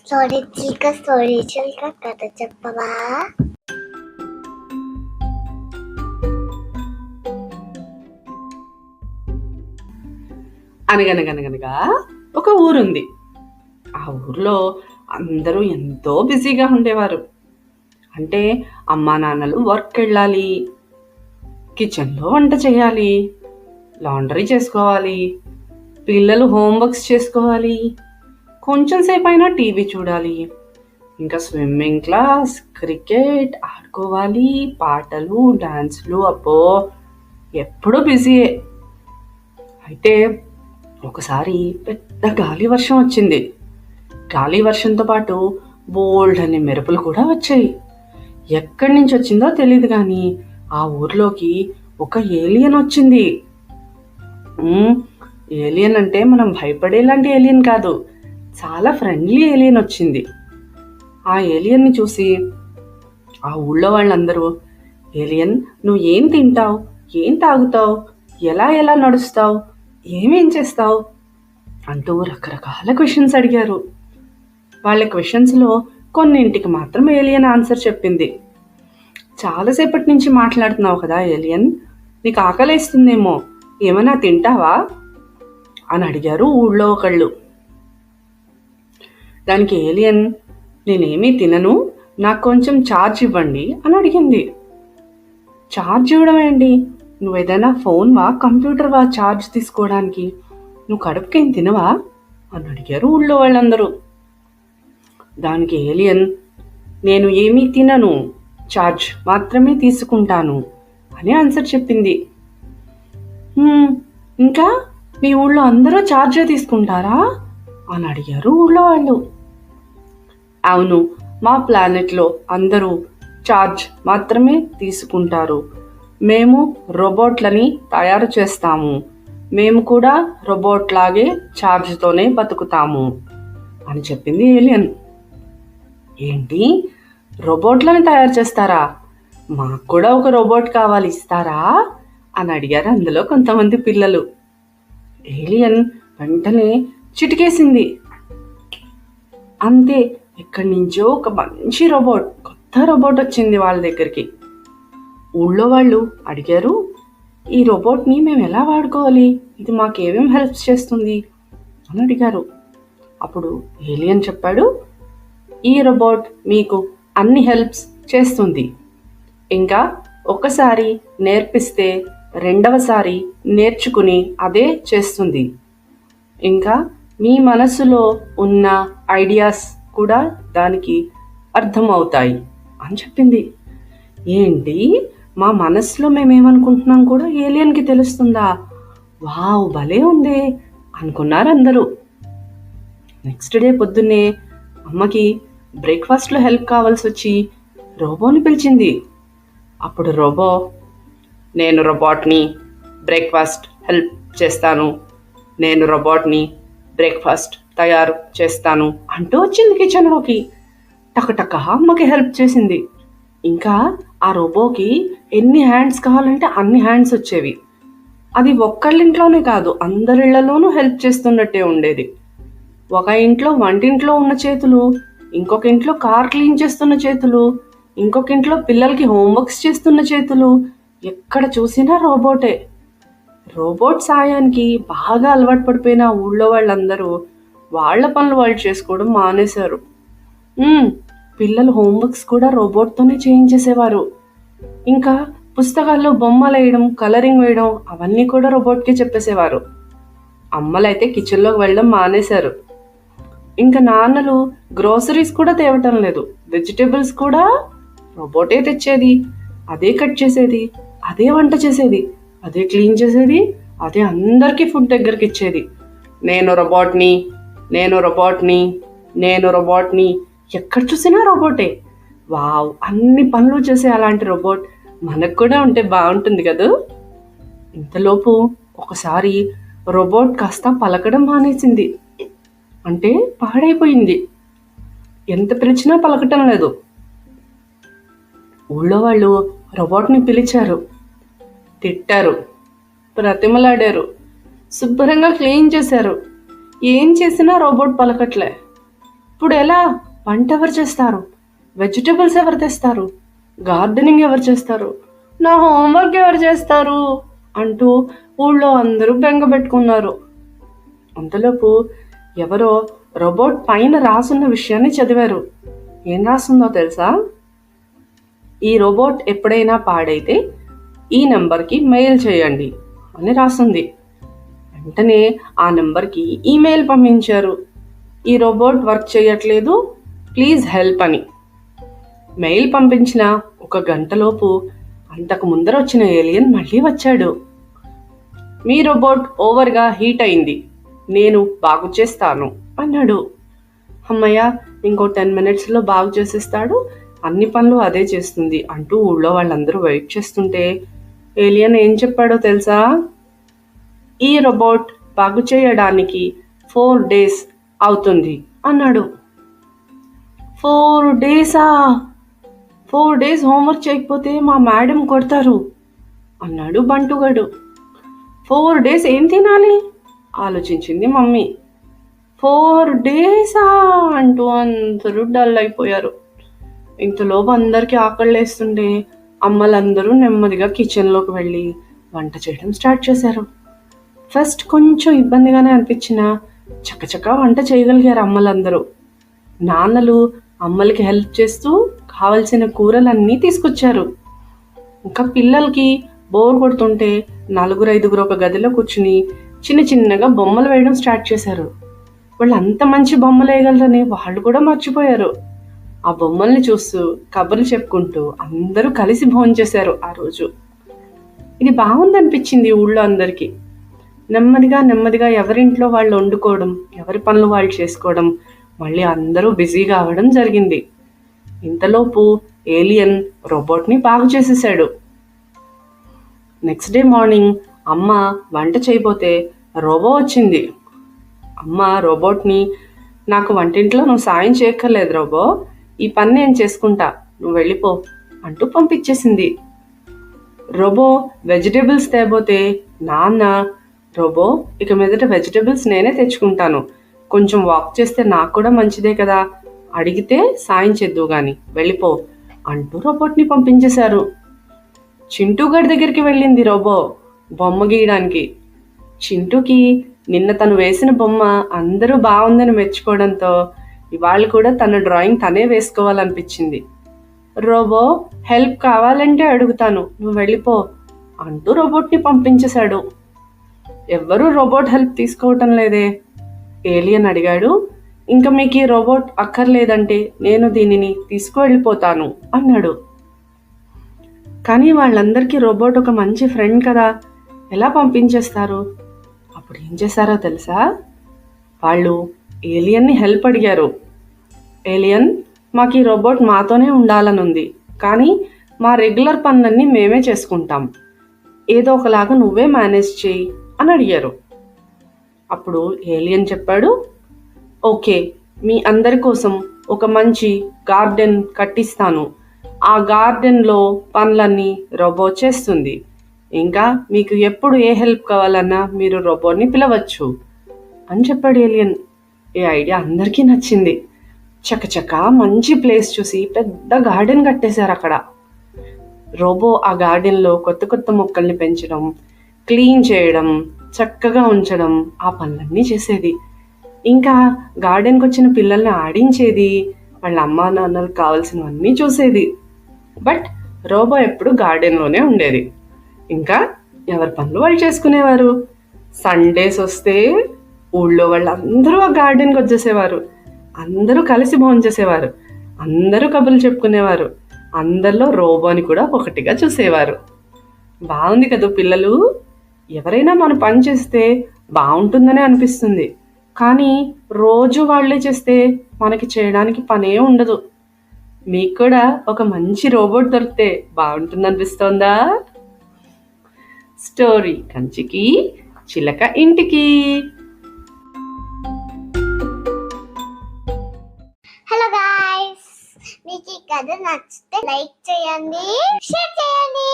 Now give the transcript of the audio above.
Story చిలుక కథ చెప్పవా? అనగనగనగనగా ఒక ఊరుంది. ఆ ఊర్లో అందరూ ఎంతో బిజీగా ఉండేవారు. అంటే అమ్మా నాన్నలు వర్క్ వెళ్ళాలి, కిచెన్లో వంట చేయాలి, లాండ్రీ చేసుకోవాలి, పిల్లలు హోంవర్క్స్ చేసుకోవాలి, కొంచెం సేపు అయినా టీవీ చూడాలి, ఇంకా స్విమ్మింగ్ క్లాస్, క్రికెట్ ఆడుకోవాలి, పాటలు డాన్స్లు, అబ్బో ఎప్పుడూ బిజీయే. అయితే ఒకసారి పెద్ద గాలి వర్షం వచ్చింది. గాలి వర్షంతో పాటు బోల్డ్ అనే మెరుపులు కూడా వచ్చాయి. ఎక్కడి నుంచి వచ్చిందో తెలియదు కానీ ఆ ఊర్లోకి ఒక ఏలియన్ వచ్చింది. ఏలియన్ అంటే మనం భయపడేలాంటి ఏలియన్ కాదు, చాలా ఫ్రెండ్లీ ఏలియన్ వచ్చింది. ఆ ఏలియన్ని చూసి ఆ ఊళ్ళో వాళ్ళందరూ, ఏలియన్ నువ్వు ఏం తింటావు, ఏం తాగుతావు, ఎలా నడుస్తావు, ఏమేం చేస్తావు అంటూ రకరకాల క్వశ్చన్స్ అడిగారు. వాళ్ళ క్వశ్చన్స్లో కొన్నింటికి మాత్రం ఏలియన్ ఆన్సర్ చెప్పింది. చాలాసేపటి నుంచి మాట్లాడుతున్నావు కదా ఏలియన్, నీకు ఆకలేస్తుందేమో, ఏమైనా తింటావా అని అడిగారు ఊళ్ళో ఒకళ్ళు. దానికి ఏలియన్, నేనేమీ తినను, నాకు కొంచెం ఛార్జ్ ఇవ్వండి అని అడిగింది. ఛార్జ్ ఇవ్వడం ఏంటి, నువ్వు ఏదైనా ఫోన్ వా, కంప్యూటర్ వా ఛార్జ్ తీసుకోవడానికి, నువ్వు కడుపుకేం తినవా అని అడిగారు ఊళ్ళో వాళ్ళందరూ. దానికి ఏలియన్, నేను ఏమీ తినను, ఛార్జ్ మాత్రమే తీసుకుంటాను అని ఆన్సర్ చెప్పింది. ఇంకా మీ ఊళ్ళో అందరూ ఛార్జే తీసుకుంటారా అని అడిగారు ఊళ్ళో వాళ్ళు. అవును, మా ప్లానెట్లో అందరూ ఛార్జ్ మాత్రమే తీసుకుంటారు, మేము రోబోట్లని తయారు చేస్తాము, మేము కూడా రోబోట్ లాగే ఛార్జ్తోనే బతుకుతాము అని చెప్పింది ఏలియన్. ఏంటి, రోబోట్లని తయారు చేస్తారా, మాకు కూడా ఒక రోబోట్ కావాలి, ఇస్తారా అని అడిగారు అందులో కొంతమంది పిల్లలు. ఏలియన్ వెంటనే చిటికేసింది. అంతే, ఎక్కడి నుంచో ఒక మంచి రోబోట్, కొత్త రోబోట్ వచ్చింది వాళ్ళ దగ్గరికి. ఊళ్ళో వాళ్ళు అడిగారు, ఈ రోబోట్ని మేము ఎలా వాడుకోవాలి, ఇది మాకేమేం హెల్ప్స్ చేస్తుంది అని అడిగారు. అప్పుడు ఏలియన్ చెప్పాడు, ఈ రోబోట్ మీకు అన్ని హెల్ప్స్ చేస్తుంది, ఇంకా ఒకసారి నేర్పిస్తే రెండవసారి నేర్చుకుని అదే చేస్తుంది, ఇంకా మీ మనసులో ఉన్న ఐడియాస్ కూడా దానికి అర్థమవుతాయి అని చెప్పింది. ఏంటి, మా మనసులో మేమేమనుకుంటున్నాం కూడా ఏలియన్కి తెలుస్తుందా, వావ్ భలే ఉందే అనుకున్నారు అందరూ. నెక్స్ట్ డే పొద్దున్నే అమ్మకి బ్రేక్ఫాస్ట్లో హెల్ప్ కావాల్సి వచ్చి రోబోని పిలిచింది. అప్పుడు రోబో, నేను రోబోట్ని బ్రేక్ఫాస్ట్ హెల్ప్ చేస్తాను, నేను రోబోట్ని బ్రేక్ఫాస్ట్ తయారు చేస్తాను అంటూ వచ్చింది కిచెన్లోకి. టకటక అమ్మకి హెల్ప్ చేసింది. ఇంకా ఆ రోబోకి ఎన్ని హ్యాండ్స్ కావాలంటే అన్ని హ్యాండ్స్ వచ్చేవి. అది ఒక్కళ్ళింట్లోనే కాదు, అందరిళ్లలోనూ హెల్ప్ చేస్తున్నట్టే ఉండేది. ఒక ఇంట్లో వంటింట్లో ఉన్న చేతులు, ఇంకొక ఇంట్లో కార్ క్లీన్ చేస్తున్న చేతులు, ఇంకొక ఇంట్లో పిల్లలకి హోంవర్క్స్ చేస్తున్న చేతులు, ఎక్కడ చూసినా రోబోటే. రోబోట్ సాయానికి బాగా అలవాటు పడిపోయిన ఊళ్ళో వాళ్ళందరూ వాళ్ళ పనులు వాళ్ళు చేసుకోవడం మానేశారు. పిల్లలు హోంవర్క్స్ కూడా రోబోట్తోనే చేయించేసేవారు. ఇంకా పుస్తకాల్లో బొమ్మలు వేయడం, కలరింగ్ వేయడం అవన్నీ కూడా రోబోట్కే చెప్పేసేవారు. అమ్మలైతే కిచెన్లోకి వెళ్ళడం మానేశారు. ఇంకా నాన్నలు గ్రోసరీస్ కూడా తేవటం లేదు, వెజిటేబుల్స్ కూడా రోబోటే తెచ్చేది, అదే కట్ చేసేది, అదే వంట చేసేది, అదే క్లీన్ చేసేది, అదే అందరికీ ఫుడ్ దగ్గరికి ఇచ్చేది. నేను రోబోట్ని, నేను రోబోట్ని, నేను రోబోట్ని, ఎక్కడ చూసినా రోబోటే. వావ్, అన్ని పనులు చేసే అలాంటి రోబోట్ మనకు కూడా ఉంటే బాగుంటుంది కదా. ఇంతలోపు ఒకసారి రోబోట్ కాస్త పలకడం మానేసింది, అంటే పాడైపోయింది, ఎంత పిలిచినా పలకటం లేదు. ఊళ్ళో వాళ్ళు రోబోట్ని పిలిచారు, తిట్టారు, బ్రతిమలాడారు, శుభ్రంగా క్లీన్ చేశారు. ఏం చేసినా రోబోట్ పలకట్లే. ఇప్పుడు ఎలా? వంట ఎవరు చేస్తారు? వెజిటబుల్స్ ఎవరు తెస్తారు? గార్డెనింగ్ ఎవరు చేస్తారు? నా హోంవర్క్ ఎవరు చేస్తారు అంటూ ఊళ్ళో అందరూ బెంగ పెట్టుకున్నారు. అంతలోపు ఎవరో రోబోట్ పైన రాసున్న విషయాన్ని చదివారు. ఏం రాస్తుందో తెలుసా? ఈ రోబోట్ ఎప్పుడైనా పాడైతే ఈ నెంబర్కి మెయిల్ చేయండి అని రాస్తుంది. వెంటనే ఆ నెంబర్కి ఈమెయిల్ పంపించారు. ఈ రోబోట్ వర్క్ చేయట్లేదు, ప్లీజ్ హెల్ప్ అని. మెయిల్ పంపించిన 1 గంటలోపు అంతకు ముందర వచ్చిన ఏలియన్ మళ్ళీ వచ్చాడు. మీ రోబోట్ ఓవర్గా హీట్ అయింది, నేను బాగు చేస్తాను అన్నాడు. అమ్మయ్య, ఇంకో 10 minutesలో బాగు చేసేస్తాడు, అన్ని పనులు అదే చేస్తుంది అంటూ ఊళ్ళో వాళ్ళందరూ వెయిట్ చేస్తుంటే ఏలియన్ ఏం చెప్పాడో తెలుసా? ఈ రోబోట్ బాగు చేయడానికి 4 days అవుతుంది అన్నాడు. 4 days? 4 days హోంవర్క్ చేయకపోతే మా మేడం కొడతారు అన్నాడు బంటుగాడు. 4 days ఏం తినాలి ఆలోచించింది మమ్మీ. 4 days అంటూ అందరూ డల్ అయిపోయారు. ఇంతలోపు అందరికీ ఆకలిస్తుంటే అమ్మలందరూ నెమ్మదిగా కిచెన్లోకి వెళ్ళి వంట చేయడం స్టార్ట్ చేశారు. ఫస్ట్ కొంచెం ఇబ్బందిగానే అనిపించినా చకచకా వంట చేయగలిగారు అమ్మలందరూ. నాన్నలు అమ్మలకి హెల్ప్ చేస్తూ కావలసిన కూరలన్నీ తీసుకొచ్చారు. ఇంకా పిల్లలకి బోర్ కొడుతుంటే 4-5 ఒక గదిలో కూర్చుని చిన్న చిన్నగా బొమ్మలు వేయడం స్టార్ట్ చేశారు. వాళ్ళు అంత మంచి బొమ్మలు వేయగలరని వాళ్ళు కూడా మర్చిపోయారు. ఆ బొమ్మల్ని చూస్తూ కబుర్లు చెప్పుకుంటూ అందరూ కలిసి భోంచేశారు ఆ రోజు. ఇది బాగుందనిపించింది ఊళ్ళో అందరికీ. నెమ్మదిగా ఎవరింట్లో వాళ్ళు వండుకోవడం, ఎవరి పనులు వాళ్ళు చేసుకోవడం, మళ్ళీ అందరూ బిజీగా అవ్వడం జరిగింది. ఇంతలోపు ఏలియన్ రోబోట్ని బాగు చేసేసాడు. నెక్స్ట్ డే మార్నింగ్ అమ్మ వంట చేయబోతే రోబో వచ్చింది. అమ్మ రోబోట్ని, నాకు వంటింట్లో నువ్వు సాయం చేయక్కర్లేదు రోబో, ఈ పని నేను చేసుకుంటా, నువ్వు వెళ్ళిపో అంటూ పంపించేసింది. రోబో వెజిటేబుల్స్ తేబోతే నాన్న, రోబో ఇక మీదట వెజిటేబుల్స్ నేనే తెచ్చుకుంటాను, కొంచెం వాక్ చేస్తే నాకు కూడా మంచిదే కదా, అడిగితే సాయం చేద్దు గాని వెళ్ళిపో అంటూ రోబోట్ని పంపించేశారు. చింటూ గడి దగ్గరికి వెళ్ళింది రోబో బొమ్మ గీయడానికి. చింటూకి నిన్న తను వేసిన బొమ్మ అందరూ బాగుందని మెచ్చుకోవడంతో ఇవాళ కూడా తన డ్రాయింగ్ తనే వేసుకోవాలనిపించింది. రోబో హెల్ప్ కావాలంటే అడుగుతాను, నువ్వు వెళ్ళిపో అంటూ రోబోట్ని పంపించేశాడు. ఎవ్వరూ రోబోట్ హెల్ప్ తీసుకోవటం లేదే. ఏలియన్ అడిగాడు, ఇంకా మీకు ఈ రోబోట్ అక్కర్లేదంటే నేను దీనిని తీసుకువెళ్ళిపోతాను అన్నాడు. కానీ వాళ్ళందరికీ రోబోట్ ఒక మంచి ఫ్రెండ్ కదా, ఎలా పంపించేస్తారు? అప్పుడు ఏం చేశారో తెలుసా? వాళ్ళు ఏలియన్ని హెల్ప్ అడిగారు. ఏలియన్, మాకు ఈ రోబోట్ మాతోనే ఉండాలనుంది, కానీ మా రెగ్యులర్ పనులన్నీ మేమే చేసుకుంటాం, ఏదో ఒకలాగా నువ్వే మేనేజ్ చేయి అని అడిగారు. అప్పుడు ఏలియన్ చెప్పాడు, ఓకే, మీ అందరి కోసం ఒక మంచి గార్డెన్ కట్టిస్తాను, ఆ గార్డెన్లో పనులన్నీ రోబో చేస్తుంది, ఇంకా మీకు ఎప్పుడు ఏ హెల్ప్ కావాలన్నా మీరు రోబోని పిలవచ్చు అని చెప్పాడు ఏలియన్. ఈ ఐడియా అందరికీ నచ్చింది. చకచకా మంచి ప్లేస్ చూసి పెద్ద గార్డెన్ కట్టేశారు అక్కడ. రోబో ఆ గార్డెన్లో కొత్త కొత్త మొక్కల్ని పెంచడం, క్లీన్ చేయడం, చక్కగా ఉంచడం, ఆ పనులన్నీ చేసేది. ఇంకా గార్డెన్కి వచ్చిన పిల్లల్ని ఆడించేది, వాళ్ళ అమ్మా నాన్నలకు కావాల్సినవన్నీ చూసేది. బట్ రోబో ఎప్పుడు గార్డెన్లోనే ఉండేది. ఇంకా ఎవరి పనులు వాళ్ళు చేసుకునేవారు. సండేస్ వస్తే ఊళ్ళో వాళ్ళందరూ ఆ గార్డెన్కి వచ్చేసేవారు. అందరూ కలిసి భోంచేసేవారు, అందరూ కబుర్లు చెప్పుకునేవారు, అందరిలో రోబోని కూడా ఒకటిగా చూసేవారు. బాగుంది కదా పిల్లలు? ఎవరైనా మన పని చేస్తే బాగుంటుందనే అనిపిస్తుంది, కానీ రోజు వాళ్ళే చేస్తే మనకి చేయడానికి పనే ఉండదు. మీకు కూడా ఒక మంచి రోబోట్ దొరికితే బాగుంటుందనిపిస్తోందా? స్టోరీ కంచికి చిలక ఇంటికి. హలో గాయ్స్, మీకు ఈ కథ నచ్చితే లైక్ చేయండి, షేర్ చేయండి.